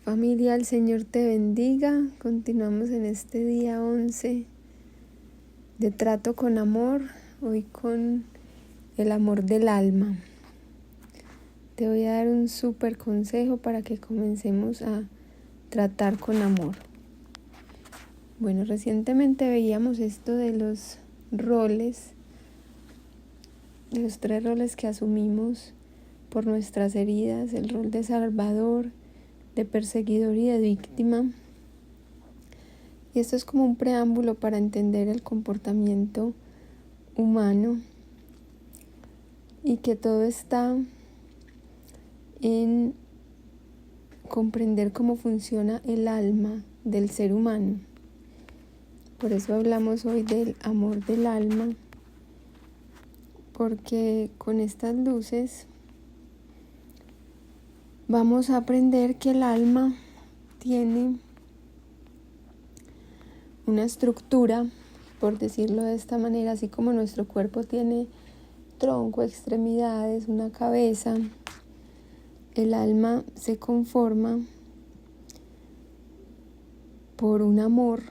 Familia, el Señor te bendiga. Continuamos en este día 11 de trato con amor, hoy con el amor del alma. Te voy a dar un súper consejo para que comencemos a tratar con amor. Bueno, recientemente veíamos esto de los roles, de los 3 roles que asumimos por nuestras heridas: el rol de salvador, de perseguidor y de víctima. Y esto es como un preámbulo para entender el comportamiento humano y que todo está en comprender cómo funciona el alma del ser humano. Por eso hablamos hoy del amor del alma, porque con estas luces vamos a aprender que el alma tiene una estructura, por decirlo de esta manera, así como nuestro cuerpo tiene tronco, extremidades, una cabeza. El alma se conforma por un amor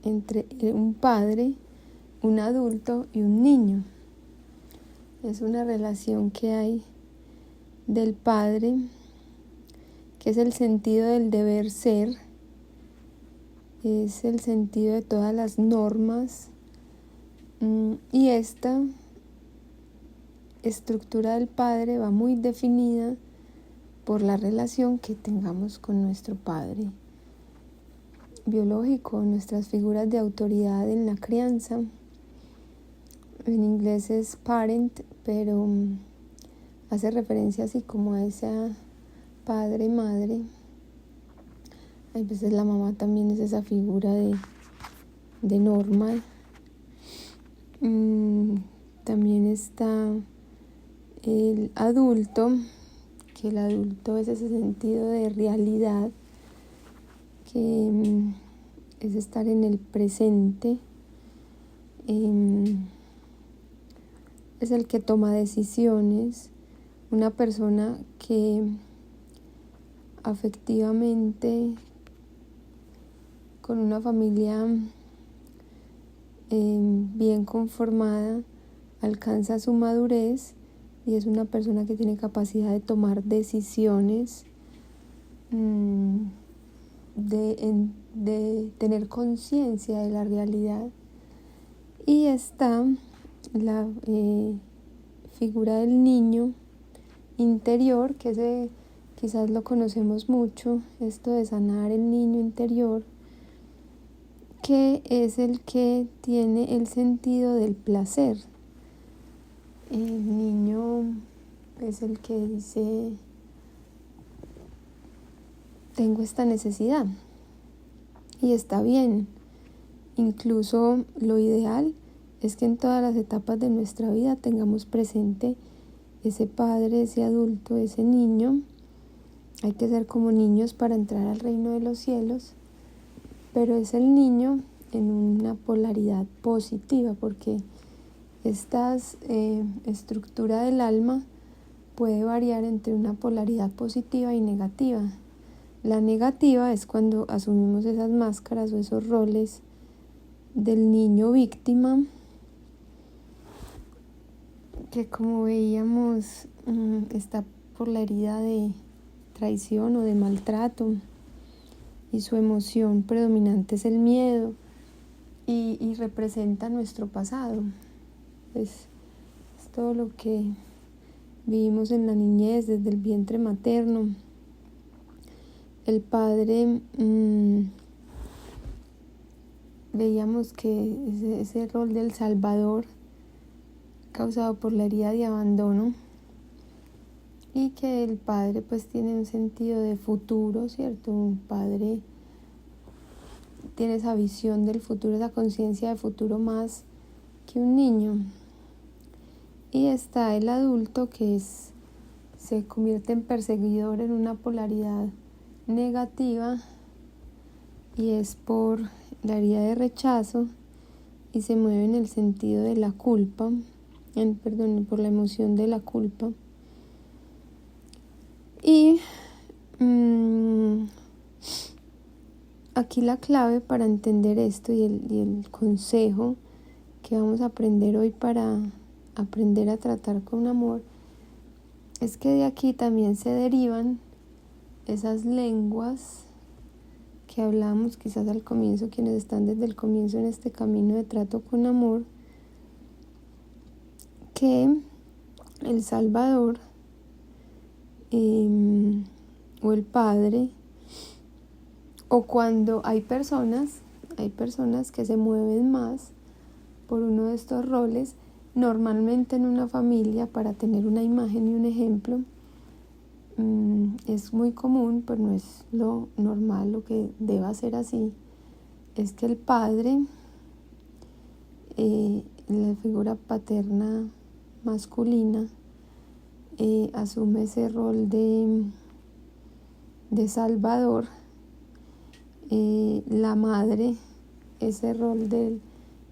entre un padre, un adulto y un niño. Es una relación que hay del padre, que es el sentido del deber ser, es el sentido de todas las normas, y esta estructura del padre va muy definida por la relación que tengamos con nuestro padre biológico, nuestras figuras de autoridad en la crianza. En inglés es parent, pero hace referencia así como a esa padre, madre. A veces la mamá también es esa figura de norma. También está el adulto, que el adulto es ese sentido de realidad, que es estar en el presente. Es el que toma decisiones, una persona que afectivamente, con una familia bien conformada, alcanza su madurez y es una persona que tiene capacidad de tomar decisiones, de tener conciencia de la realidad. Y está la figura del niño interior, que quizás lo conocemos mucho, esto de sanar el niño interior, que es el que tiene el sentido del placer. El niño es el que dice: tengo esta necesidad, y está bien. Incluso lo ideal es que en todas las etapas de nuestra vida tengamos presente ese padre, ese adulto, ese niño. Hay que ser como niños para entrar al reino de los cielos, pero es el niño en una polaridad positiva, porque esta estructura del alma puede variar entre una polaridad positiva y negativa. La negativa es cuando asumimos esas máscaras o esos roles del niño víctima, que como veíamos está por la herida de traición o de maltrato, y su emoción predominante es el miedo, y representa nuestro pasado. Es todo lo que vivimos en la niñez, desde el vientre materno. El padre, veíamos que ese rol del salvador causado por la herida de abandono, y que el padre pues tiene un sentido de futuro, ¿cierto? Un padre tiene esa visión del futuro, esa conciencia de futuro más que un niño. Y está el adulto, que se convierte en perseguidor, en una polaridad negativa, y es por la herida de rechazo, y se mueve en el sentido de la culpa, por la emoción de la culpa. Y aquí la clave para entender esto y el consejo que vamos a aprender hoy para aprender a tratar con amor es que de aquí también se derivan esas lenguas que hablamos quizás al comienzo, quienes están desde el comienzo en este camino de trato con amor, que el Salvador o el Padre, o cuando hay personas que se mueven más por uno de estos roles, normalmente en una familia, para tener una imagen y un ejemplo, es muy común, pero no es lo normal, lo que deba ser así, es que el padre, la figura paterna masculina, asume ese rol de salvador, la madre ese rol del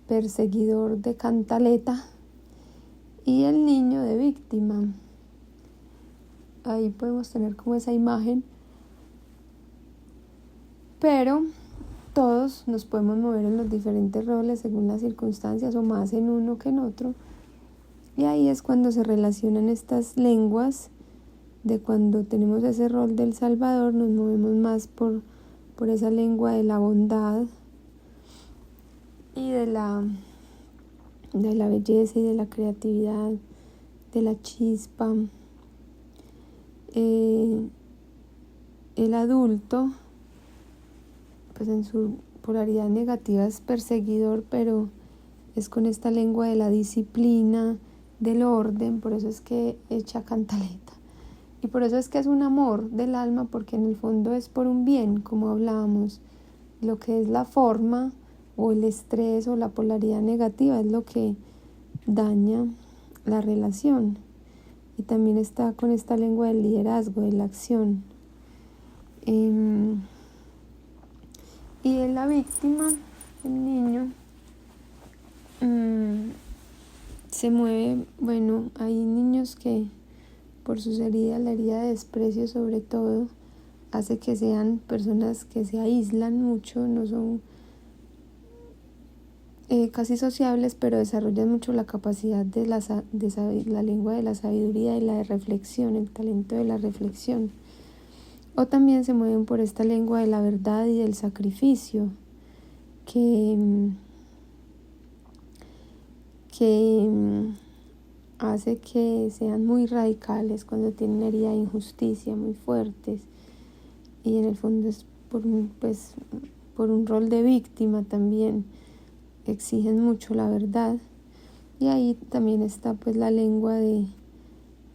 perseguidor de cantaleta y el niño de víctima. Ahí podemos tener como esa imagen, pero todos nos podemos mover en los diferentes roles según las circunstancias, o más en uno que en otro, y ahí es cuando se relacionan estas lenguas de cuando tenemos ese rol del Salvador, nos movemos más por esa lengua de la bondad y de la belleza y de la creatividad, de la chispa. El adulto, pues en su polaridad negativa es perseguidor, pero es con esta lengua de la disciplina, del orden, por eso es que echa cantaleta. Y por eso es que es un amor del alma, porque en el fondo es por un bien, como hablábamos. Lo que es la forma o el estrés o la polaridad negativa es lo que daña la relación. Y también está con esta lengua del liderazgo, de la acción. Y en la víctima, el niño, se mueve, bueno, hay niños que por sus heridas, la herida de desprecio sobre todo, hace que sean personas que se aíslan mucho, no son casi sociables, pero desarrollan mucho la capacidad de la lengua de la sabiduría y la de reflexión, el talento de la reflexión. O también se mueven por esta lengua de la verdad y del sacrificio, que hace que sean muy radicales cuando tienen una herida de injusticia muy fuertes, y en el fondo es por un rol de víctima también, exigen mucho la verdad. Y ahí también está pues la lengua de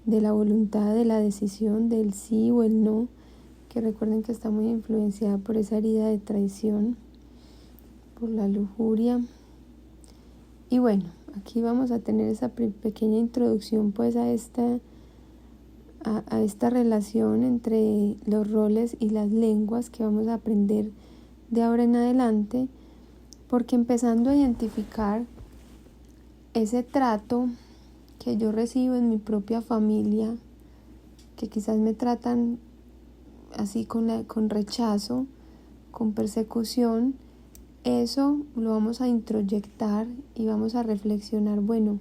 la voluntad, de la decisión, del sí o el no, que recuerden que está muy influenciada por esa herida de traición, por la lujuria. Y bueno, aquí vamos a tener esa pequeña introducción pues a esta relación entre los roles y las lenguas que vamos a aprender de ahora en adelante, porque empezando a identificar ese trato que yo recibo en mi propia familia, que quizás me tratan así con rechazo, con persecución, eso lo vamos a introyectar y vamos a reflexionar, bueno,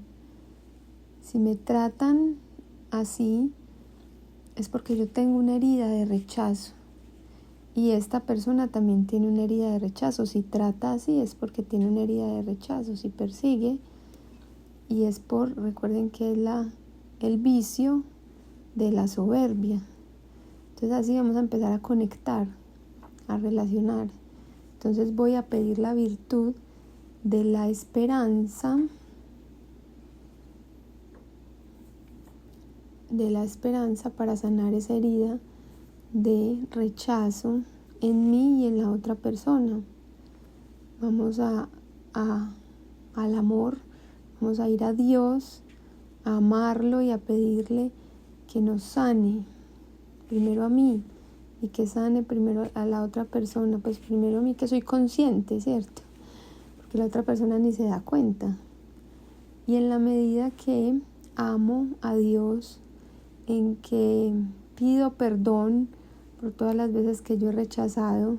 si me tratan así es porque yo tengo una herida de rechazo y esta persona también tiene una herida de rechazo. Si trata así es porque tiene una herida de rechazo, si persigue, y es recuerden que es el vicio de la soberbia. Entonces así vamos a empezar a conectar, a relacionar. Entonces voy a pedir la virtud de la esperanza, para sanar esa herida de rechazo en mí y en la otra persona. Vamos al amor, vamos a ir a Dios, a amarlo y a pedirle que nos sane, primero a mí, y que sane primero a la otra persona, pues primero a mí, que soy consciente, ¿cierto? Porque la otra persona ni se da cuenta. Y en la medida que amo a Dios, en que pido perdón por todas las veces que yo he rechazado,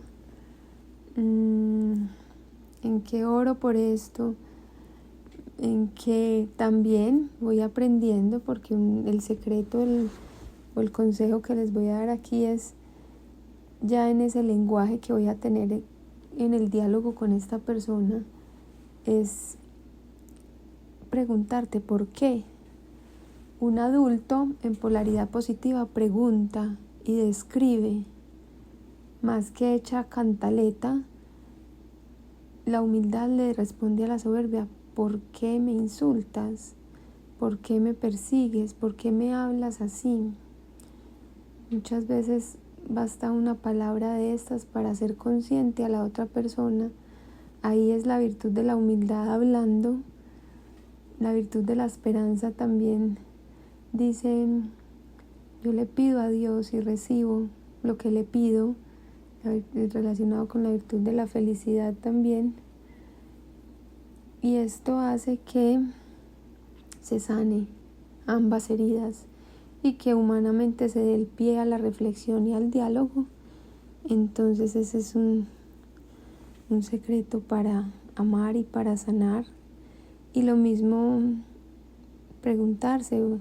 en qué oro por esto, en que también voy aprendiendo, porque el secreto o el consejo que les voy a dar aquí es ya en ese lenguaje que voy a tener en el diálogo con esta persona, es preguntarte por qué. Un adulto en polaridad positiva pregunta y describe, más que echa cantaleta. La humildad le responde a la soberbia: ¿por qué me insultas? ¿Por qué me persigues? ¿Por qué me hablas así? Muchas veces basta una palabra de estas para ser consciente a la otra persona. Ahí es la virtud de la humildad hablando. La virtud de la esperanza también dice: yo le pido a Dios y recibo lo que le pido, relacionado con la virtud de la felicidad también. Y esto hace que se sane ambas heridas y que humanamente se dé el pie a la reflexión y al diálogo. Entonces ese es un secreto para amar y para sanar. Y lo mismo preguntarle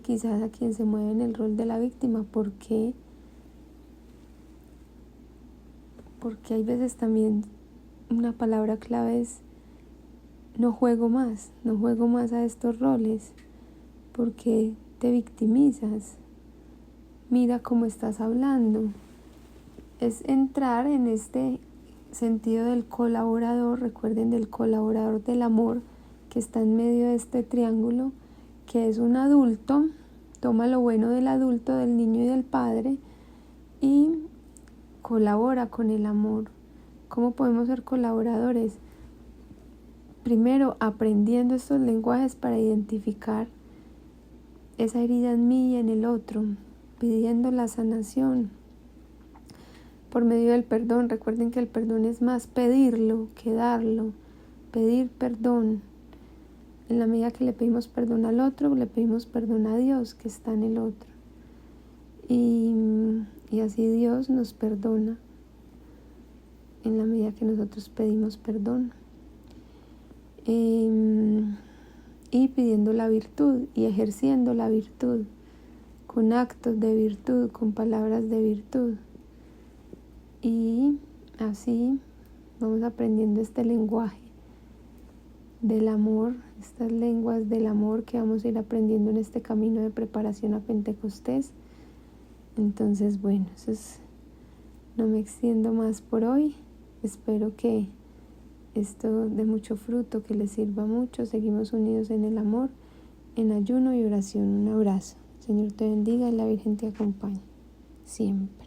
quizás a quien se mueve en el rol de la víctima, ¿por qué? Porque hay veces también una palabra clave es: no juego más a estos roles. ¿Por qué te victimizas? Mira cómo estás hablando. Es entrar en este sentido del colaborador. Recuerden, del colaborador del amor, que está en medio de este triángulo, que es un adulto. Toma lo bueno del adulto, del niño y del padre, y colabora con el amor. ¿Cómo podemos ser colaboradores? Primero, aprendiendo estos lenguajes para identificar esa herida en mí y en el otro, pidiendo la sanación por medio del perdón. Recuerden que el perdón es más pedirlo que darlo. Pedir perdón. En la medida que le pedimos perdón al otro, le pedimos perdón a Dios que está en el otro. Y así Dios nos perdona en la medida que nosotros pedimos perdón. Y pidiendo la virtud y ejerciendo la virtud con actos de virtud, con palabras de virtud. Y así vamos aprendiendo este lenguaje del amor, estas lenguas del amor que vamos a ir aprendiendo en este camino de preparación a Pentecostés. Entonces, bueno, no me extiendo más por hoy. Espero que esto dé mucho fruto, que les sirva mucho. Seguimos unidos en el amor, en ayuno y oración. Un abrazo. El Señor te bendiga y la Virgen te acompañe siempre.